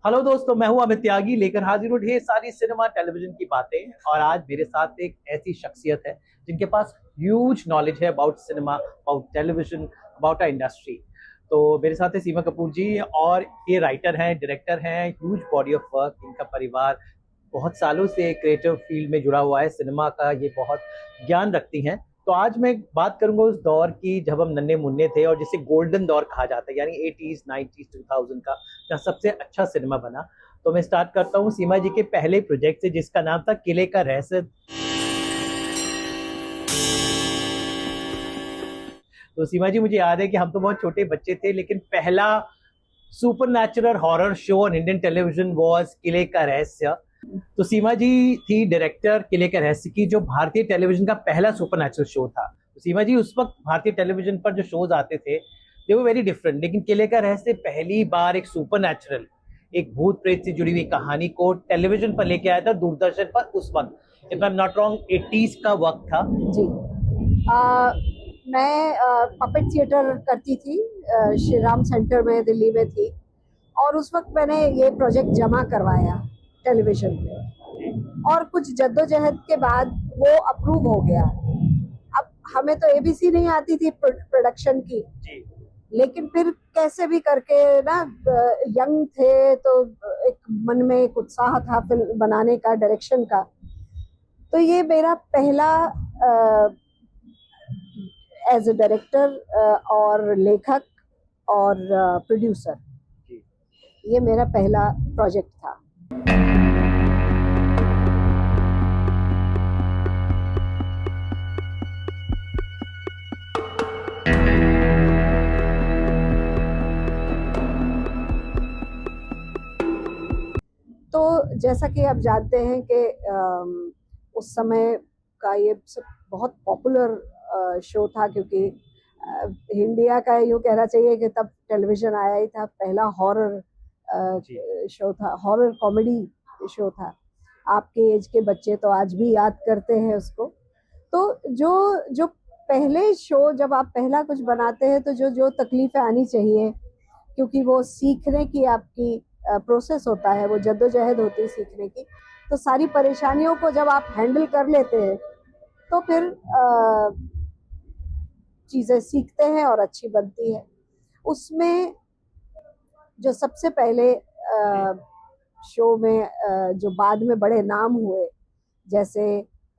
Hello दोस्तों, मैं हूं अमित त्यागी लेकर हाजिर हूं ढेर सारी सिनेमा टेलीविजन की बातें। और आज मेरे साथ एक ऐसी शख्सियत है जिनके पास ह्यूज नॉलेज है about cinema, about television, about a industry. तो मेरे साथ है सीमा कपूर जी, और ये राइटर हैं, डायरेक्टर हैं, ह्यूज बॉडी ऑफ वर्क। इनका परिवार बहुत सालों से क्रिएटिव फील्ड में जुड़ा हुआ है, सिनेमा का ये बहुत ज्ञान रखती हैं। तो आज मैं बात करूंगा उस दौर की जब हम नन्हे मुन्ने थे और जिसे गोल्डन दौर कहा जाता है, यानी 80s 90s 2000 का, जहाँ सबसे अच्छा सिनेमा बना। तो मैं स्टार्ट करता हूँ सीमा जी के पहले प्रोजेक्ट से, जिसका नाम था किले का रहस्य। तो सीमा जी, मुझे याद है कि हम तो बहुत छोटे बच्चे थे, लेकिन पहला super natural horror show on Indian television was किले का रहस्य। तो सीमा जी थी डायरेक्टर किले का रहस्य की, जो भारतीय टेलीविजन का पहला सुपर नेचुरल शो था। तो सीमा जी, उस वक्त भारतीय टेलीविजन पर जो शोज आते थे दे वर वेरी डिफरेंट, लेकिन किले का रहस्य पहली बार एक सुपर नेचुरल, एक भूत प्रेत से जुड़ी हुई कहानी को टेलीविजन पर लेके आया था, दूरदर्शन पर। उस वक्त if I am not wrong 80s का वक्त था जी। मैं पपेट थिएटर करती थी, श्री राम सेंटर में दिल्ली में थी, और उस वक्त मैंने ये प्रोजेक्ट जमा करवाया टेलीविजन पे, और कुछ जद्दोजहद के बाद वो अप्रूव हो गया। अब हमें तो एबीसी नहीं आती थी प्रोडक्शन की, लेकिन फिर कैसे भी करके ना, यंग थे तो एक मन में एक उत्साह था फिल्म बनाने का, डायरेक्शन का। तो ये मेरा पहला एज ए डायरेक्टर और लेखक और प्रोड्यूसर, ये मेरा पहला प्रोजेक्ट था। तो जैसा कि आप जानते हैं कि उस समय का ये सब बहुत पॉपुलर शो था, क्योंकि इंडिया का यूँ कहना चाहिए कि तब टेलीविजन आया ही था, पहला हॉरर शो था, हॉरर कॉमेडी शो था। आपके एज के बच्चे तो आज भी याद करते हैं उसको। तो जो जो पहले शो, जब आप पहला कुछ बनाते हैं तो जो जो तकलीफें आनी चाहिए, क्योंकि वो सीखने की आपकी प्रोसेस होता है, वो जद्दोजहद होती है सीखने की, तो सारी परेशानियों को जब आप हैंडल कर लेते हैं तो फिर चीज़ें सीखते हैं और अच्छी बनती है। उसमें जो सबसे पहले शो में जो बाद में बड़े नाम हुए, जैसे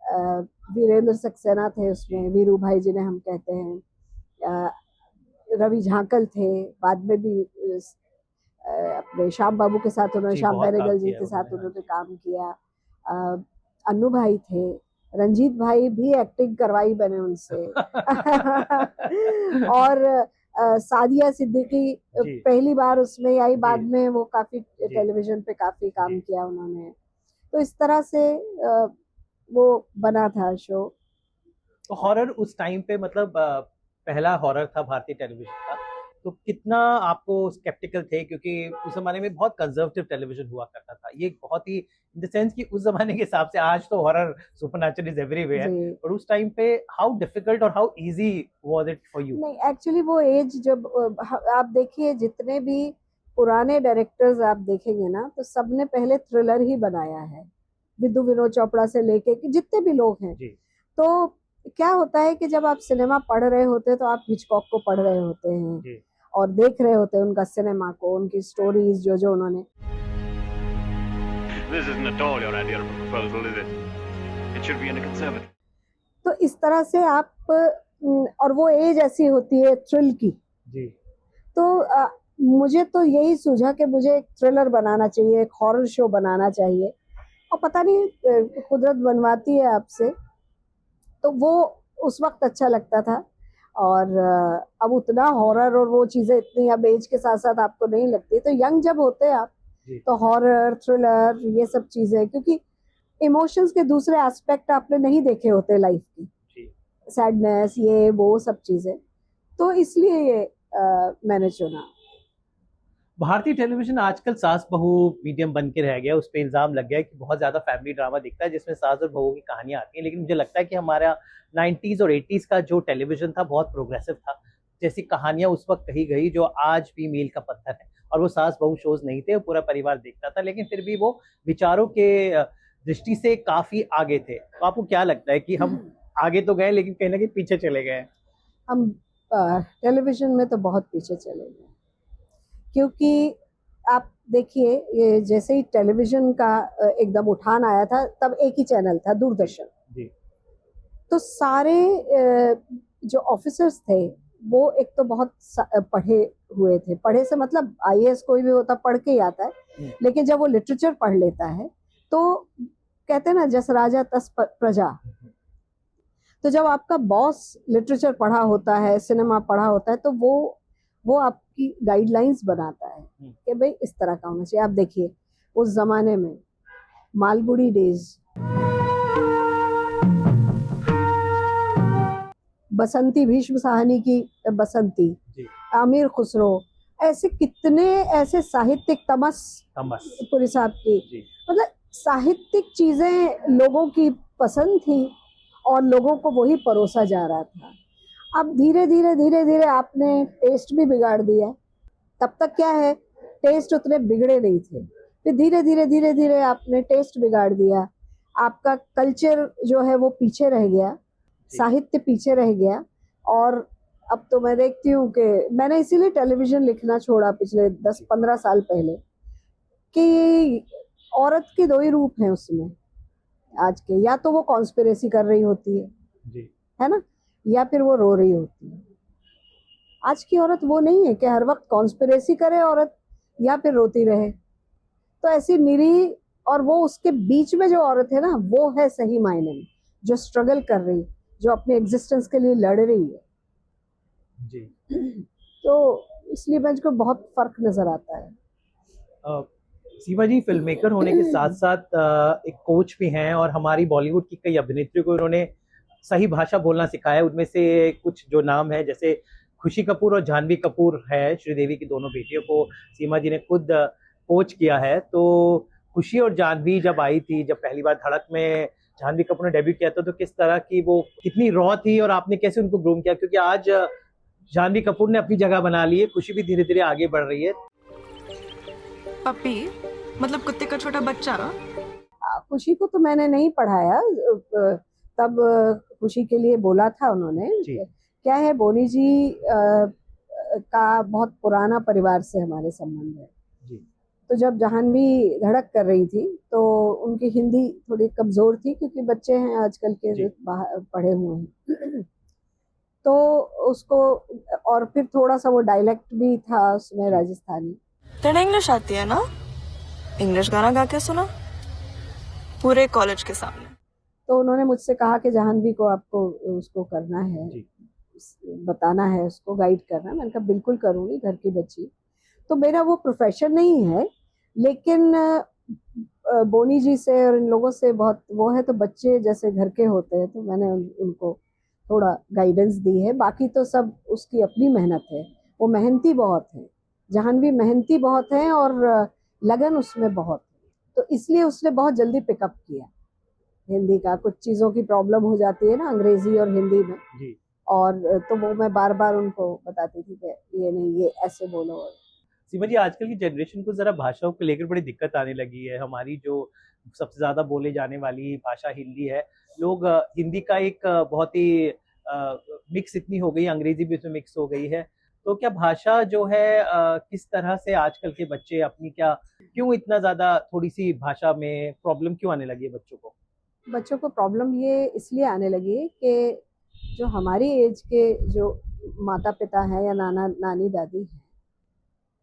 वीरेंद्र सक्सेना थे उसमें, वीरू भाई जिन्हें हम कहते हैं, रवि झांकल थे, बाद में भी अपने श्याम बाबू के साथ उन्होंने, श्याम बेनेगल जी के साथ उन्होंने काम किया। अन्नू भाई थे, रंजीत भाई भी एक्टिंग करवाई मैंने उनसे और सादिया सिद्दीकी पहली बार उसमें आई, बाद में वो काफी टेलीविजन पे काफी काम किया उन्होंने। तो इस तरह से वो बना था शो। तो हॉरर उस टाइम पे, मतलब पहला हॉरर था भारतीय टेलीविजन का, तो कितना आपको स्केप्टिकल थे? क्योंकि उस जमाने में बहुत कंजर्वेटिव टेलीविजन हुआ करता था, ये बहुत ही इन द सेंस कि उस जमाने के हिसाब से आज तो हॉरर सुपरनैचुरल इज एवरीवेयर, और उस टाइम पे हाउ डिफिकल्ट और how easy was it for you? नहीं, एक्चुअली वो एज जब आप देखिए, जितने भी पुराने डायरेक्टर्स आप देखेंगे ना, तो सबने पहले थ्रिलर ही बनाया है, विद्यु विनोद चोपड़ा से लेके कि जितने भी लोग हैं। तो क्या होता है कि जब आप सिनेमा पढ़ रहे होते हैं तो आप हिचकॉक को पढ़ रहे होते हैं और देख रहे होते हैं उनका सिनेमा को, उनकी स्टोरीज जो जो उन्होंने। तो इस तरह से आप, और वो एज ऐसी होती है थ्रिल की जी। तो मुझे तो यही सूझा कि मुझे एक थ्रिलर बनाना चाहिए, एक हॉरर शो बनाना चाहिए, और पता नहीं कुदरत बनवाती है आपसे, तो वो उस वक्त अच्छा लगता था। और अब उतना हॉरर और वो चीजें इतनी अब एज के साथ साथ आपको नहीं लगती। तो यंग जब होते हैं आप, तो हॉरर, थ्रिलर, ये सब चीजें, क्योंकि इमोशंस के दूसरे एस्पेक्ट आपने नहीं देखे होते लाइफ की, सैडनेस, ये वो सब चीजें, तो इसलिए ये मैंने चुना। भारतीय टेलीविजन आजकल सास बहू मीडियम बन के रह गया, उस पर इल्जाम लग गया है कि बहुत ज्यादा फैमिली ड्रामा दिखता है जिसमें सास और बहू की कहानियां आती हैं। लेकिन मुझे लगता है कि हमारा 90s और 80s का जो टेलीविजन था बहुत प्रोग्रेसिव था। जैसी कहानियां उस वक्त कही गई जो आज भी मील का पत्थर है। और वो सास बहू शोज नहीं थे, पूरा परिवार देखता था, लेकिन फिर भी वो विचारों के दृष्टि से काफी आगे थे। तो आपको क्या लगता है कि हम आगे तो गए लेकिन कहीं ना कहीं पीछे चले गए? हम टेलीविजन में तो बहुत पीछे चले गए, क्योंकि आप देखिए ये जैसे ही टेलीविजन का एकदम उठान आया था, तब एक ही चैनल था, दूरदर्शन। जी। तो सारे जो ऑफिसर्स थे वो एक तो बहुत पढ़े हुए थे। पढ़े से मतलब आईएएस कोई भी होता पढ़ के ही आता है, लेकिन जब वो लिटरेचर पढ़ लेता है तो कहते हैं ना, जस राजा तस प्रजा। तो जब आपका बॉस लिटरेचर पढ़ा होता है, सिनेमा पढ़ा होता है, तो वो आपकी गाइडलाइंस बनाता है कि भाई इस तरह का होना चाहिए। आप देखिए उस जमाने में मालगुडी डेज, बसंती, भीष्म साहनी की बसंती, आमिर खुसरो, ऐसे कितने ऐसे साहित्यिक, तमस साहब की, मतलब साहित्यिक चीजें लोगों की पसंद थी और लोगों को वही परोसा जा रहा था। अब धीरे धीरे आपने टेस्ट भी बिगाड़ दिया। तब तक क्या है, टेस्ट उतने बिगड़े नहीं थे, फिर धीरे धीरे आपने टेस्ट बिगाड़ दिया। आपका कल्चर जो है वो पीछे रह गया, साहित्य पीछे रह गया। और अब तो मैं देखती हूँ कि मैंने इसीलिए टेलीविजन लिखना छोड़ा पिछले 10-15 साल पहले, कि औरत के दो ही रूप हैं उसमें आज के, या तो वो कॉन्स्पिरेसी कर रही होती है जी, है ना, या फिर वो रो रही होती है। आज की औरत वो नहीं है कि हर वक्त कॉन्स्पिरेसी करे औरत या फिर रोती रहे। तो ऐसी निरी, और वो उसके बीच में जो औरत है ना, वो है सही मायने में जो स्ट्रगल कर रही, जो अपने एग्जिस्टेंस के लिए लड़ रही है जी। तो इसलिए मुझको बहुत फर्क नजर आता है। सीमा जी फिल्म मेकर होने के साथ साथ एक कोच भी हैं, और हमारी बॉलीवुड की कई अभिनेत्रियों को उन्होंने सही भाषा बोलना सिखाया। उनमें से कुछ जो नाम है, जैसे खुशी कपूर और जानवी कपूर है, श्रीदेवी की दोनों बेटियों को सीमा जी ने खुद कोच किया है। तो खुशी और जानवी जब आई थी, जब पहली बार धड़क में जानवी कपूर ने डेब्यू किया था, तो किस तरह की वो कितनी रॉ थी और आपने कैसे उनको ग्रूम किया? क्योंकि आज जानवी कपूर ने अपनी जगह बना ली है, खुशी भी धीरे धीरे आगे बढ़ रही है। पप्पी मतलब कुत्ते का छोटा बच्चा? खुशी को तो मैंने नहीं पढ़ाया, तब खुशी के लिए बोला था उन्होंने। क्या है, बोनी जी का बहुत पुराना परिवार से हमारे संबंध है जी। तो जब जाह्नवी धड़क कर रही थी तो उनकी हिंदी थोड़ी कमजोर थी, क्योंकि बच्चे हैं आजकल के पढ़े हुए हैं तो उसको, और फिर थोड़ा सा वो डायलेक्ट भी था उसमें राजस्थानी। तेरे इंग्लिश आती है ना? इंग्लिश गाना गा के सुना पूरे कॉलेज के सामने। तो उन्होंने मुझसे कहा कि जाह्नवी को आपको उसको करना है, बताना है, उसको गाइड करना है। मैंने कहा बिल्कुल करूंगी, घर की बच्ची। तो मेरा वो प्रोफेशन नहीं है, लेकिन बोनी जी से और इन लोगों से बहुत वो है, तो बच्चे जैसे घर के होते हैं, तो मैंने उनको थोड़ा गाइडेंस दी है। बाकी तो सब उसकी अपनी मेहनत है, वो मेहनती बहुत है, जाह्नवी मेहनती बहुत है और लगन उसमें बहुत है। तो इसलिए उसने बहुत जल्दी पिकअप किया हिंदी का। कुछ चीज़ों की प्रॉब्लम हो जाती है ना अंग्रेजी और हिंदी में जी। और तो वो मैं बार बार उनको बताती थी कि ये नहीं, ये ऐसे बोलो। सीमा जी, आजकल की जनरेशन को जरा भाषाओं को लेकर बड़ी दिक्कत आने लगी है। हमारी जो सबसे ज्यादा बोले जाने वाली भाषा हिंदी है, लोग हिंदी का एक बहुत ही मिक्स इतनी हो गई, अंग्रेजी भी उसमें मिक्स हो गई है। तो क्या भाषा जो है किस तरह से आजकल के बच्चे अपनी, क्या क्यों इतना ज्यादा थोड़ी सी भाषा में प्रॉब्लम क्यों आने लगी है बच्चों को? बच्चों को प्रॉब्लम ये इसलिए आने लगी है कि जो हमारी एज के जो माता पिता हैं या नाना नानी दादी हैं,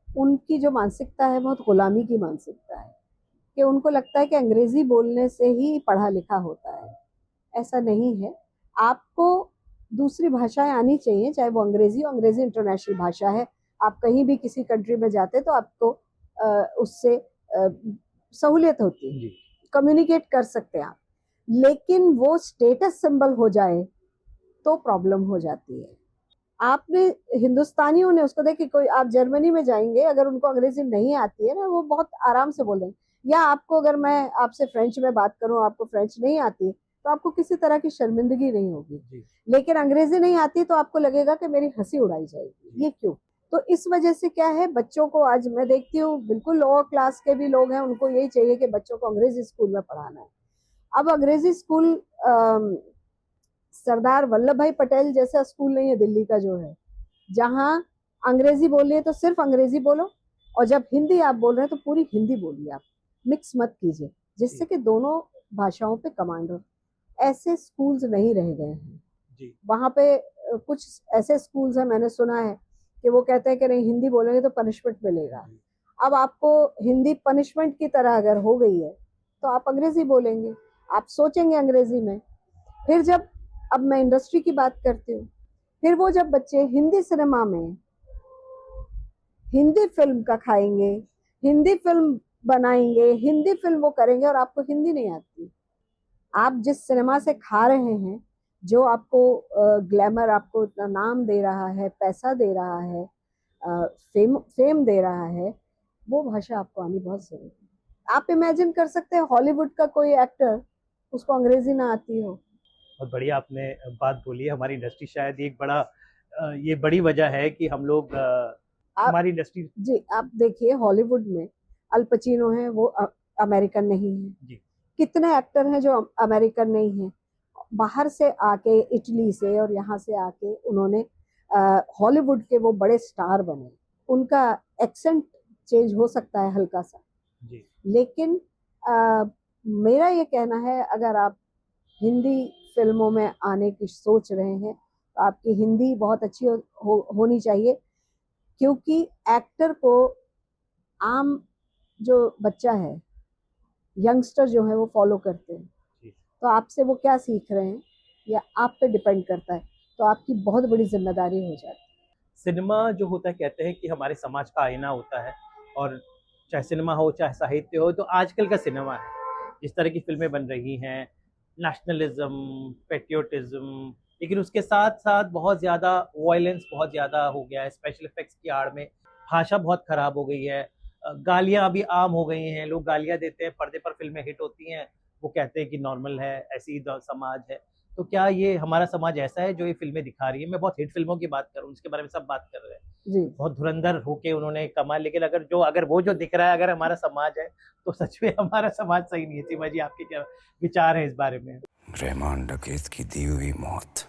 उनकी जो मानसिकता है बहुत गुलामी की मानसिकता है, कि उनको लगता है कि अंग्रेजी बोलने से ही पढ़ा लिखा होता है। ऐसा नहीं है, आपको दूसरी भाषाएं आनी चाहिए, चाहे वो अंग्रेजी हो। अंग्रेजी इंटरनेशनल भाषा है, आप कहीं भी किसी कंट्री में जाते तो आपको उससे सहूलियत होती है, कम्युनिकेट कर सकते हैं आप। लेकिन वो स्टेटस सिंबल हो जाए तो प्रॉब्लम हो जाती है। आपने हिंदुस्तानियों ने उसको देखिए, कोई आप जर्मनी में जाएंगे, अगर उनको अंग्रेजी नहीं आती है ना, वो बहुत आराम से बोलेंगे। या आपको, अगर मैं आपसे फ्रेंच में बात करूं, आपको फ्रेंच नहीं आती तो आपको किसी तरह की शर्मिंदगी नहीं होगी। जी। लेकिन अंग्रेजी नहीं आती तो आपको लगेगा कि मेरी हंसी उड़ाई जाएगी, ये क्यों? तो इस वजह से क्या है, बच्चों को आज मैं देखती हूँ बिल्कुल लोअर क्लास के भी लोग हैं, उनको यही चाहिए कि बच्चों को अंग्रेजी स्कूल में पढ़ाना है। अब अंग्रेजी स्कूल सरदार वल्लभ भाई पटेल जैसा स्कूल नहीं है दिल्ली का जो है, जहाँ अंग्रेजी बोलिए तो सिर्फ अंग्रेजी बोलो, और जब हिंदी आप बोल रहे हैं तो पूरी हिंदी बोलिए, आप मिक्स मत कीजिए, जिससे कि दोनों भाषाओं पे कमांड हो। ऐसे स्कूल्स नहीं रह गए हैं जी। वहाँ पे। कुछ ऐसे स्कूल्स हैं, मैंने सुना है कि वो कहते हैं कि नहीं हिंदी बोलेंगे तो पनिशमेंट मिलेगा। अब आपको हिंदी पनिशमेंट की तरह अगर हो गई है तो आप अंग्रेजी बोलेंगे, आप सोचेंगे अंग्रेजी में। फिर जब, अब मैं इंडस्ट्री की बात करती हूँ, फिर वो जब बच्चे हिंदी सिनेमा में हिंदी फिल्म का खाएंगे, हिंदी फिल्म बनाएंगे, हिंदी फिल्म वो करेंगे, और आपको हिंदी नहीं आती, आप जिस सिनेमा से खा रहे हैं, जो आपको ग्लैमर, आपको इतना नाम दे रहा है, पैसा दे रहा है, फेम दे रहा है, वो भाषा आपको आनी बहुत जरूरी है। आप इमेजिन कर सकते हैं हॉलीवुड का कोई एक्टर, उसको अंग्रेजी ना आती हो। बहुत बढ़िया आपने बात बोली है। हमारी इंडस्ट्री शायद एक बड़ा ये बड़ी वजह है कि हम लोग हमारी इंडस्ट्री। जी, आप देखिए हॉलीवुड में अल पचिनो है, वो अमेरिकन नहीं है। जी। कितने एक्टर हैं जो अमेरिकन नहीं है, बाहर से आके, इटली से और यहाँ से आके उन्होंने हॉलीवुड के वो बड़े स्टार बने। उनका एक्सेंट चेंज हो सकता है हल्का सा जी। लेकिन मेरा ये कहना है, अगर आप हिंदी फिल्मों में आने की सोच रहे हैं तो आपकी हिंदी बहुत अच्छी होनी चाहिए, क्योंकि एक्टर को आम जो बच्चा है, यंगस्टर जो है, वो फॉलो करते हैं। तो आपसे वो क्या सीख रहे हैं या आप पे डिपेंड करता है, तो आपकी बहुत बड़ी जिम्मेदारी हो जाती है। सिनेमा जो होता है, कहते हैं कि हमारे समाज का आईना होता है, और चाहे सिनेमा हो चाहे साहित्य हो, तो आजकल का सिनेमा है, जिस तरह की फिल्में बन रही हैं, नेशनलिज्म, पेट्रियोटिज्म, लेकिन उसके साथ साथ बहुत ज़्यादा वायलेंस बहुत ज़्यादा हो गया है, स्पेशल इफेक्ट्स की आड़ में भाषा बहुत ख़राब हो गई है, गालियाँ अभी आम हो गई हैं, लोग गालियाँ देते हैं, पर्दे पर फिल्में हिट होती हैं, वो कहते हैं कि नॉर्मल है, ऐसी समाज है। तो क्या ये हमारा समाज ऐसा है जो ये फिल्में दिखा रही है? मैं बहुत हिट फिल्मों की बात कर रहा हूँ, उसके बारे में सब बात कर रहे हैं, जी, बहुत धुरंधर होके उन्होंने कमा, लेकिन अगर वो जो दिख रहा है अगर हमारा समाज है, तो सच में हमारा समाज सही नहीं है। सीमा जी, आपके क्या विचार हैं इस बारे में? रहमान डकैत की दी हुई मौत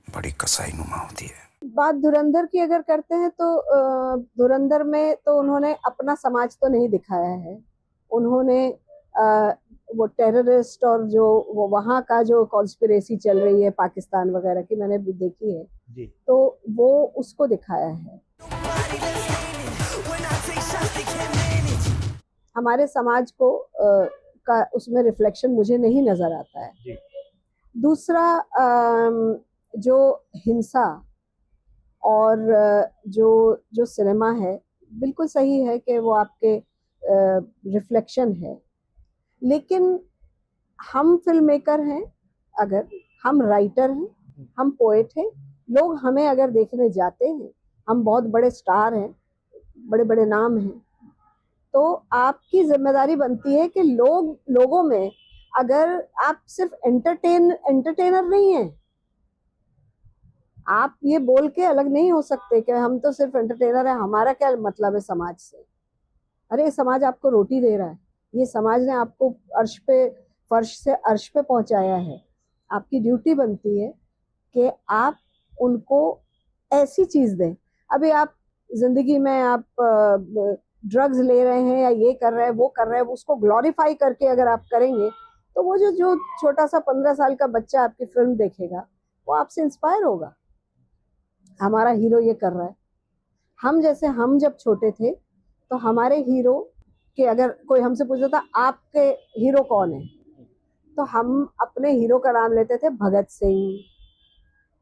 बड़ी कसाईनुमा होती है। बात धुरंधर की अगर करते हैं तो धुरंधर में तो उन्होंने अपना समाज तो नहीं दिखाया है, उन्होंने वो टेररिस्ट और जो वो वहाँ का जो कॉन्स्पिरेसी चल रही है पाकिस्तान वगैरह की, मैंने भी देखी है जी। तो वो उसको दिखाया है। हमारे समाज को का उसमें रिफ्लेक्शन मुझे नहीं नजर आता है। जी। दूसरा, जो हिंसा और जो सिनेमा है, बिल्कुल सही है कि वो आपके रिफ्लेक्शन है, लेकिन हम फिल्म मेकर हैं, अगर हम राइटर हैं, हम पोएट हैं, लोग हमें अगर देखने जाते हैं, हम बहुत बड़े स्टार हैं, बड़े बड़े नाम हैं, तो आपकी जिम्मेदारी बनती है कि लोगों में, अगर आप सिर्फ एंटरटेनर नहीं हैं, आप ये बोल के अलग नहीं हो सकते कि हम तो सिर्फ एंटरटेनर है, हमारा क्या मतलब है समाज से। अरे समाज आपको रोटी दे रहा है, ये समाज ने आपको फर्श से अर्श पे पहुंचाया है, आपकी ड्यूटी बनती है कि आप उनको ऐसी चीज दें। अभी आप जिंदगी में आप ड्रग्स ले रहे हैं या ये कर रहे हैं वो कर रहे हैं, उसको ग्लोरीफाई करके अगर आप करेंगे तो वो जो छोटा सा 15 साल का बच्चा आपकी फिल्म देखेगा वो आपसे इंस्पायर होगा, हमारा हीरो ये कर रहा है। हम जब छोटे थे तो हमारे हीरो के, अगर कोई हमसे पूछता था आपके हीरो कौन है, तो हम अपने हीरो का नाम लेते थे, भगत सिंह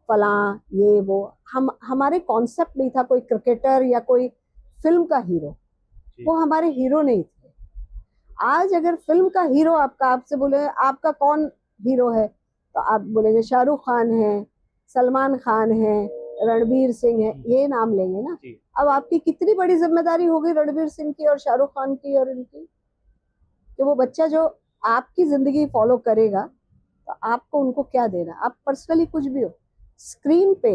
फलां ये वो। हमारे कॉन्सेप्ट नहीं था कोई क्रिकेटर या कोई फिल्म का हीरो, वो हमारे हीरो नहीं थे। आज अगर फिल्म का हीरो आपसे बोले आपका कौन हीरो है, तो आप बोलेंगे शाहरुख खान है, सलमान खान है, रणबीर सिंह है, ये नाम लेंगे ना। अब आपकी कितनी बड़ी जिम्मेदारी होगी रणबीर सिंह की और शाहरुख खान की और इनकी, कि वो बच्चा जो आपकी जिंदगी फॉलो करेगा तो आपको उनको क्या देना। आप पर्सनली कुछ भी हो, स्क्रीन पे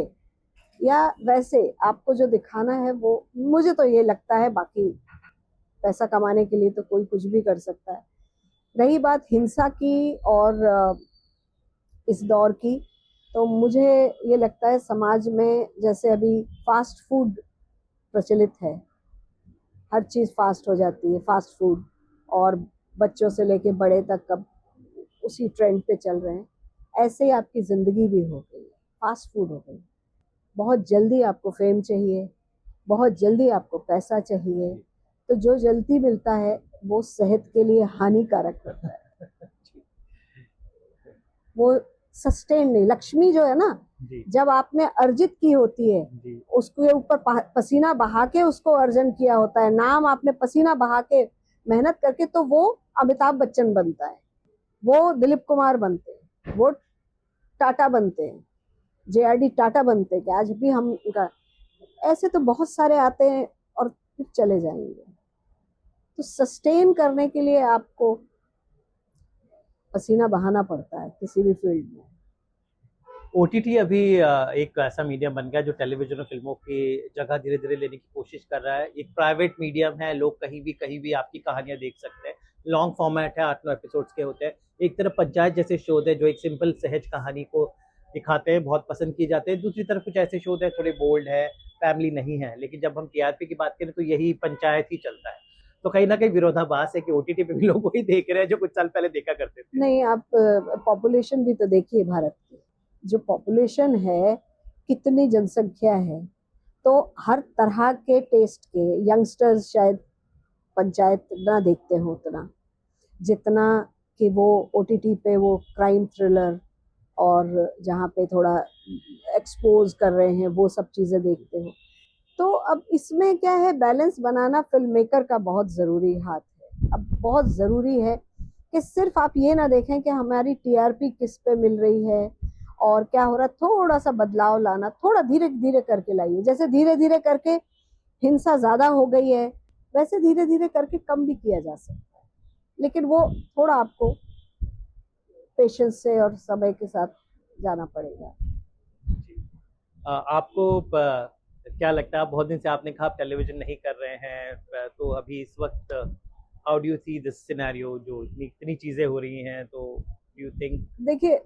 या वैसे आपको जो दिखाना है वो, मुझे तो ये लगता है, बाकी पैसा कमाने के लिए तो कोई कुछ भी कर सकता है। रही बात हिंसा की और इस दौर की, तो मुझे ये लगता है समाज में जैसे अभी फास्ट फूड प्रचलित है, हर चीज़ फास्ट हो जाती है, फास्ट फूड, और बच्चों से लेके बड़े तक अब उसी ट्रेंड पे चल रहे हैं। ऐसे ही आपकी ज़िंदगी भी हो गई है, फास्ट फूड हो गई। बहुत जल्दी आपको फेम चाहिए, बहुत जल्दी आपको पैसा चाहिए, तो जो जल्दी मिलता है वो सेहत के लिए हानिकारक होता है। वो सस्टेन नहीं, लक्ष्मी जो है ना, जी जब आपने अर्जित की होती है, जी उसके ऊपर पसीना बहा के उसको अर्जन किया होता है, नाम आपने पसीना बहा के मेहनत करके, तो वो अमिताभ बच्चन बनता है, वो दिलीप कुमार बनते हैं, वो टाटा बनते हैं, JRD टाटा बनते हैं, कि आज भी हम उनका, ऐसे तो बहुत सारे आते हैं और फिर चले जाएंगे। तो सस्टेन करने के लिए आपको पसीना बहाना पड़ता है किसी भी फील्ड में। ओटीटी अभी एक ऐसा मीडियम बन गया जो टेलीविजन और फिल्मों की जगह धीरे धीरे लेने की कोशिश कर रहा है। एक प्राइवेट मीडियम है, लोग कहीं भी आपकी कहानियां देख सकते हैं। लॉन्ग फॉर्मेट है, 8-9 एपिसोड्स के होते हैं। एक तरफ पंचायत जैसे शो है जो एक सिंपल सहज कहानी को दिखाते हैं, बहुत पसंद किए जाते हैं। दूसरी तरफ कुछ ऐसे शो है थोड़े बोल्ड है, फैमिली नहीं है। लेकिन जब हम टीआरपी की बात करें तो यही पंचायत ही चलता है। तो कहीं ना कहीं विरोधाभास है कि ओटीटी पे भी लोग वही देख रहे हैं जो कुछ साल पहले देखा करते थे। नहीं, आप पॉपुलेशन भी तो देखिए भारत की, जो पॉपुलेशन है, कितनी जनसंख्या है, तो हर तरह के टेस्ट के यंगस्टर्स शायद पंचायत ना देखते हो उतना, जितना कि वो ओटीटी पे वो क्राइम थ्रिलर और जहाँ पे थोड़ा एक्सपोज कर रहे हैं वो सब चीज़ें देखते हो। तो अब इसमें क्या है, बैलेंस बनाना फिल्म मेकर का बहुत ज़रूरी हाथ है। अब बहुत ज़रूरी है कि सिर्फ आप ये ना देखें कि हमारी टीआरपी किस पे मिल रही है और क्या हो रहा है, थोड़ा सा बदलाव लाना, थोड़ा धीरे धीरे करके लाइए। जैसे धीरे धीरे करके हिंसा ज़्यादा हो गई है, वैसे धीरे धीरे करके कम भी किया जा सकता है, लेकिन वो थोड़ा आपको पेशेंस से और समय के साथ जाना पड़ेगा। आपको क्या लगता है, आप बहुत दिन से आपने कहा आप टेलीविजन नहीं कर रहे हैं, तो अभी इस वक्त how do you see this scenario, जो इतनी चीजें हो रही हैं, तो यू थिंक? देखिए,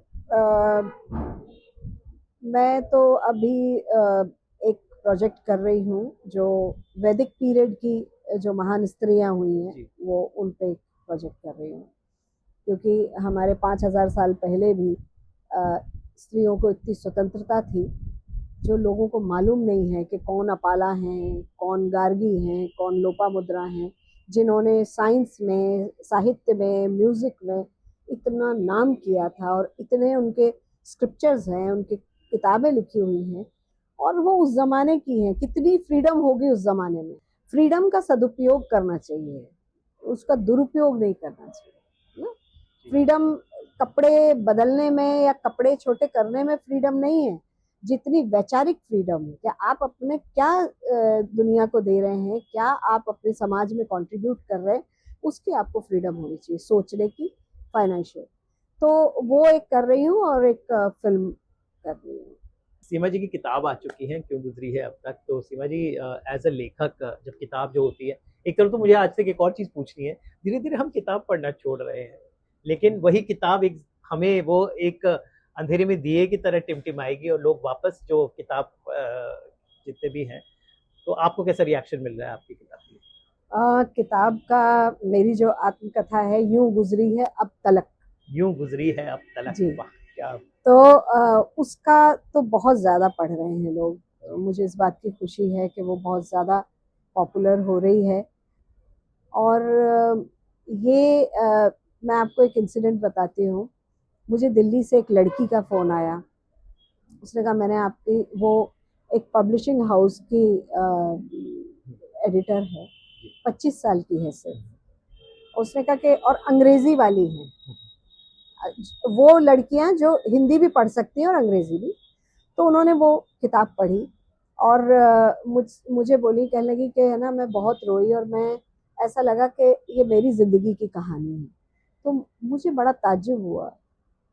मैं तो अभी एक प्रोजेक्ट कर रही हूँ जो वैदिक पीरियड की जो महान स्त्रियां हुई हैं, जी। वो उन पे प्रोजेक्ट कर रही हूँ, क्योंकि हमारे 5000 साल पहले भी स्त्रियों को इतनी स्वतंत्रता थी जो लोगों को मालूम नहीं है कि कौन अपाला हैं, कौन गार्गी हैं, कौन लोपामुद्रा हैं, जिन्होंने साइंस में, साहित्य में, म्यूजिक में इतना नाम किया था, और इतने उनके स्क्रिप्चर्स हैं, उनकी किताबें लिखी हुई हैं, और वो उस जमाने की हैं। कितनी फ्रीडम होगी उस जमाने में। फ्रीडम का सदुपयोग करना चाहिए, उसका दुरुपयोग नहीं करना चाहिए ना। फ्रीडम कपड़े बदलने में या कपड़े छोटे करने में फ्रीडम नहीं है, जितनी वैचारिक फ्रीडम है। क्या आप अपने क्या दुनिया को दे रहे हैं, क्या आप अपने समाज में कंट्रीब्यूट कर रहे हैं, उसकी आपको फ्रीडम होनी चाहिए सोचने की, फाइनेंशियल। तो वो एक कर रही हूँ, और एक फिल्म कर रही हूँ। सीमा जी की किताब आ चुकी है क्यों गुजरी है अब तक। तो सीमा जी, एज अ लेखक, जब किताब जो होती है, एक तरफ तो मुझे आज से एक और चीज पूछनी है, धीरे धीरे हम किताब पढ़ना छोड़ रहे हैं, लेकिन वही किताब एक हमें वो एक अंधेरे में दिए की तरह टिमटिमाएगी और लोग वापस जो किताब जितने भी हैं। तो आपको कैसा रिएक्शन मिल रहा है आपकी किताब के लिए? किताब का, मेरी जो आत्मकथा है, यूं गुजरी है अब तलक। यूं गुजरी है अब तलक। जी। वाह, क्या! तो उसका तो बहुत ज़्यादा पढ़ रहे हैं लोग। मुझे इस बात की खुशी है कि वो बहुत ज़्यादा पॉपुलर हो रही है। और ये मैं आपको एक इंसिडेंट बताती हूँ। मुझे दिल्ली से एक लड़की का फ़ोन आया। उसने कहा, मैंने आपकी, वो एक पब्लिशिंग हाउस की एडिटर है, 25 साल की है सिर्फ। उसने कहा कि, और अंग्रेज़ी वाली हैं, वो लड़कियां जो हिंदी भी पढ़ सकती हैं और अंग्रेजी भी। तो उन्होंने वो किताब पढ़ी और मुझे बोली, कहने लगी कि है ना, मैं बहुत रोई और मैं, ऐसा लगा कि ये मेरी ज़िंदगी की कहानी है। तो मुझे बड़ा ताज्जुब हुआ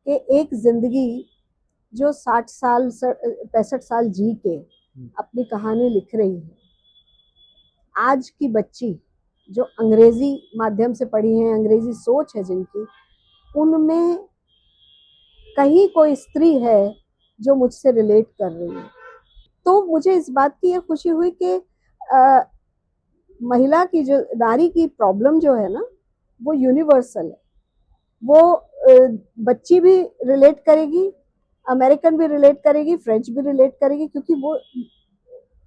कि एक जिंदगी जो 60 साल 65 साल जी के अपनी कहानी लिख रही है, आज की बच्ची जो अंग्रेजी माध्यम से पढ़ी है, अंग्रेजी सोच है जिनकी, उनमें कहीं कोई स्त्री है जो मुझसे रिलेट कर रही है। तो मुझे इस बात की ये खुशी हुई कि महिला की जो नारी की प्रॉब्लम जो है ना, वो यूनिवर्सल है। वो बच्ची भी रिलेट करेगी, अमेरिकन भी रिलेट करेगी, फ्रेंच भी रिलेट करेगी, क्योंकि वो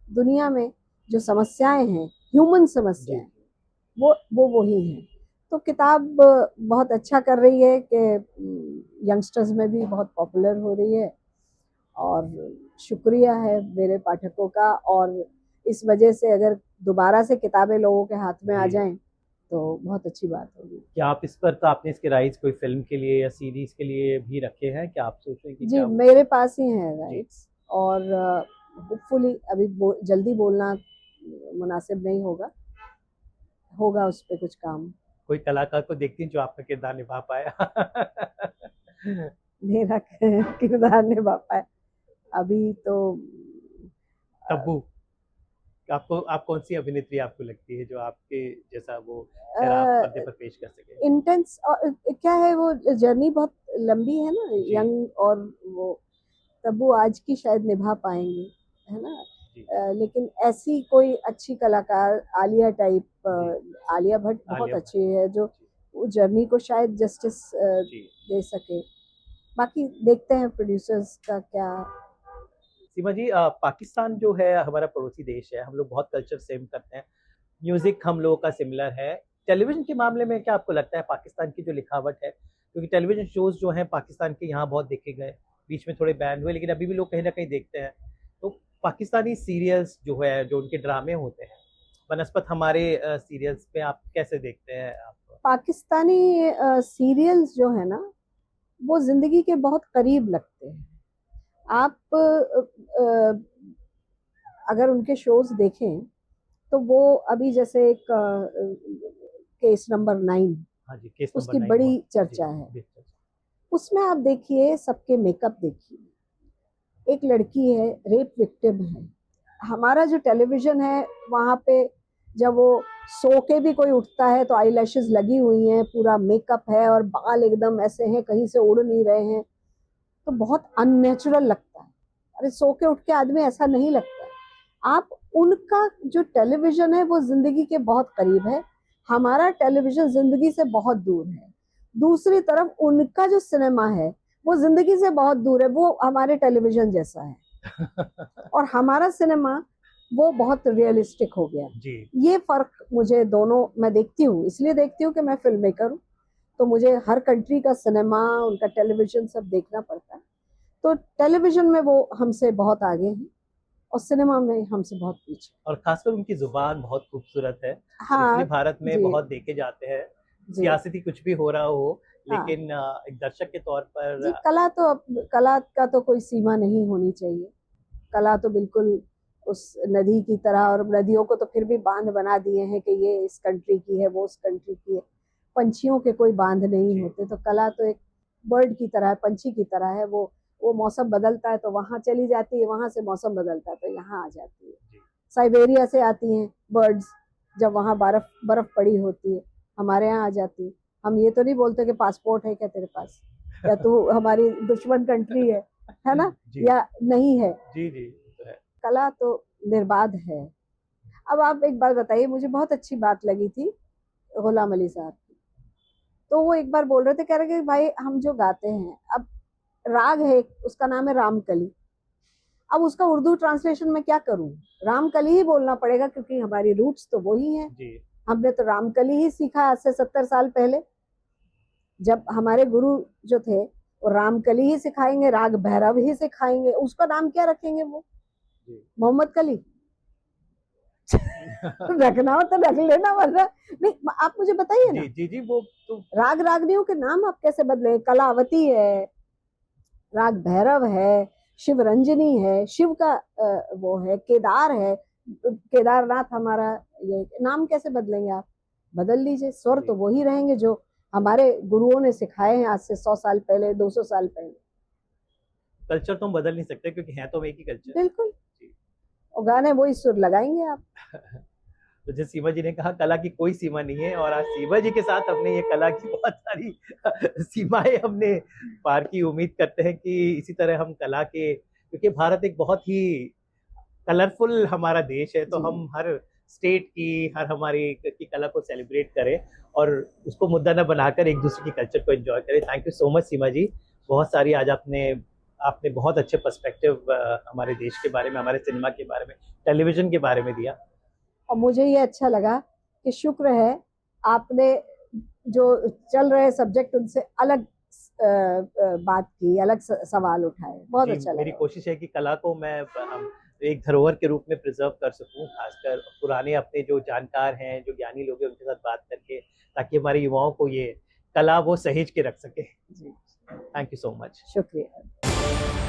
दुनिया में जो समस्याएं हैं, ह्यूमन समस्याएं, वो वही हैं। तो किताब बहुत अच्छा कर रही है कि यंगस्टर्स में भी बहुत पॉपुलर हो रही है, और शुक्रिया है मेरे पाठकों का। और इस वजह से अगर दोबारा से किताबें लोगों के हाथ में आ जाएं तो बहुत अच्छी बात होगी। क्या आप इस पर, तो आपने इसके राइट्स कोई फिल्म के लिए या सीरीज के लिए भी रखे हैं, क्या आप सोच रहे हैं कि जी क्या मेरे पास ही हैं राइट्स, और होपफुली अभी जल्दी बोलना मुनासिब नहीं होगा, होगा उस पर कुछ काम। कोई कलाकार को देखती हैं जो आपका किरदार निभा पाया? मेरा किरदार निभा पाए अभी तो तब्बू, आप कौन सी अभिनेत्री आपको लगती है जो आपके जैसा वो चेहरा पर्दे पर पेश कर सके? इंटेंस, और क्या है वो जर्नी बहुत लंबी है ना, यंग, और वो तब्बू आज की शायद निभा पाएंगे, है ना। लेकिन ऐसी कोई अच्छी कलाकार, आलिया टाइप, आलिया भट्ट बहुत अच्छी है जो वो जर्नी को शायद जस्टिस दे सके। बाकी देखते हैं प्रोड्यूसर्स का क्या। सीमा जी, पाकिस्तान जो है हमारा पड़ोसी देश है, हम लोग बहुत कल्चर सेम करते हैं, म्यूजिक हम लोगों का सिमिलर है। टेलीविजन के मामले में क्या आपको लगता है पाकिस्तान की जो लिखावट है, क्योंकि टेलीविजन शोज जो हैं पाकिस्तान के यहाँ बहुत देखे गए, बीच में थोड़े बैन हुए, लेकिन अभी भी लोग कहीं ना कहीं देखते हैं। तो पाकिस्तानी सीरियल्स जो है, जो उनके ड्रामे होते हैं बनस्पत हमारे सीरियल्स पे, आप कैसे देखते हैं? आप पाकिस्तानी सीरियल्स जो है ना, वो जिंदगी के बहुत करीब लगते हैं। आप अगर उनके शोज देखें तो वो अभी जैसे एक केस नंबर 9, हाँ जी, केस उसकी नंबर 9 बड़ी बहुत चर्चा जी, है। जी, उसमें आप देखिए सबके मेकअप देखिए, एक लड़की है रेप विक्टिम है। हमारा जो टेलीविजन है वहाँ पे जब वो सो के भी कोई उठता है तो आई लैशेस लगी हुई हैं, पूरा मेकअप है और बाल एकदम ऐसे हैं, कहीं से उड़ नहीं रहे हैं, तो बहुत अननेचुरल लगता है। अरे सो के उठ के आदमी ऐसा नहीं लगता है। आप उनका जो टेलीविजन है वो जिंदगी के बहुत करीब है, हमारा टेलीविजन जिंदगी से बहुत दूर है। दूसरी तरफ उनका जो सिनेमा है वो जिंदगी से बहुत दूर है, वो हमारे टेलीविजन जैसा है। और हमारा सिनेमा वो बहुत रियलिस्टिक हो गया जी। ये फर्क मुझे दोनों, मैं देखती हूँ, इसलिए देखती हूँ कि मैं फिल्म मेकर हूँ, तो मुझे हर कंट्री का सिनेमा, उनका टेलीविजन सब देखना पड़ता है। तो टेलीविजन में वो हमसे बहुत आगे हैं और सिनेमा में हमसे बहुत पीछे। और खासकर उनकी जुबान बहुत खूबसूरत है, हाँ, इसलिए भारत में बहुत देखे जाते हैं, सियासती कुछ भी हो रहा हो, लेकिन एक दर्शक के तौर पर जी, कला का तो कोई सीमा नहीं होनी चाहिए। कला तो बिल्कुल उस नदी की तरह, और नदियों को तो फिर भी बांध बना दिए हैं कि ये इस कंट्री की है, वो उस कंट्री की है। पंछियों के कोई बांध नहीं होते, तो कला तो एक बर्ड की तरह है, पंछी की तरह है। वो मौसम बदलता है तो वहां चली जाती है, वहां से मौसम बदलता है तो यहाँ आ जाती है। साइबेरिया से आती हैं बर्ड्स, जब वहाँ बर्फ पड़ी होती है, हमारे यहाँ आ जाती है। हम ये तो नहीं बोलते कि पासपोर्ट है क्या तेरे पास, या तू हमारी दुश्मन कंट्री है ना, या नहीं है। जी जी, तो है। कला तो निर्बाध है। अब आप एक बात बताइए, मुझे बहुत अच्छी बात लगी थी गुलाम अली साहब की। तो वो एक बार बोल रहे थे, कह रहे कि भाई हम जो गाते हैं, अब राग है उसका नाम है रामकली, अब उसका उर्दू ट्रांसलेशन में क्या करूं, रामकली ही बोलना पड़ेगा क्योंकि हमारी रूट्स तो वही हैं। हमने तो रामकली ही सीखा आज से 70 साल पहले, जब हमारे गुरु जो थे वो रामकली ही सिखाएंगे, राग भैरव ही सिखाएंगे, उसका नाम क्या रखेंगे वो, मोहम्मद कली। रखना हो तो रख लेना, वरना नहीं। आप मुझे बताइए ना, जी वो तो राग रागनियों के नाम आप कैसे बदले? कलावती है, राग भैरव है, शिव रंजनी है, शिव का वो है, केदार है, केदारनाथ हमारा, ये नाम कैसे बदलेंगे आप? बदल लीजिए, स्वर तो वही रहेंगे जो हमारे गुरुओं ने सिखाए हैं आज से 100 साल पहले, 200 साल पहले। कल्चर तो हम बदल नहीं सकते क्योंकि हैं तो हम एक ही कल्चर। बिल्कुल, और गाने वही सुर लगाएंगे आप। तो जैसे सीमा जी ने कहा, कला की कोई सीमा नहीं है, और आज सीमा जी के साथ हमने ये कला की बहुत सारी सीमाएं हमने पार की। उम्मीद करते हैं कि इसी तरह हम कला के, क्योंकि भारत एक बहुत ही कलरफुल हमारा देश है, तो जी। हम हर स्टेट की, हर हमारी की कला को सेलिब्रेट करें और उसको मुद्दा न बनाकर एक दूसरे की कल्चर को एंजॉय करें। थैंक यू सो मच सीमा जी, बहुत सारी आज आपने आपने बहुत अच्छे पर्सपेक्टिव हमारे देश के बारे में, हमारे सिनेमा के बारे में, टेलीविजन के बारे में दिया। और मुझे ये अच्छा लगा कि शुक्र है आपने जो चल रहे सब्जेक्ट उनसे अलग बात की, अलग सवाल उठाए, बहुत जी, अच्छा मेरी लगा। कोशिश है कि कला को मैं हम एक धरोहर के रूप में प्रिजर्व कर सकूं, खासकर पुराने अपने जो जानकार हैं, जो ज्ञानी लोग हैं, उनके साथ बात करके, ताकि हमारे युवाओं को ये कला वो सहेज के रख सके। जी, थैंक यू सो मच। शुक्रिया।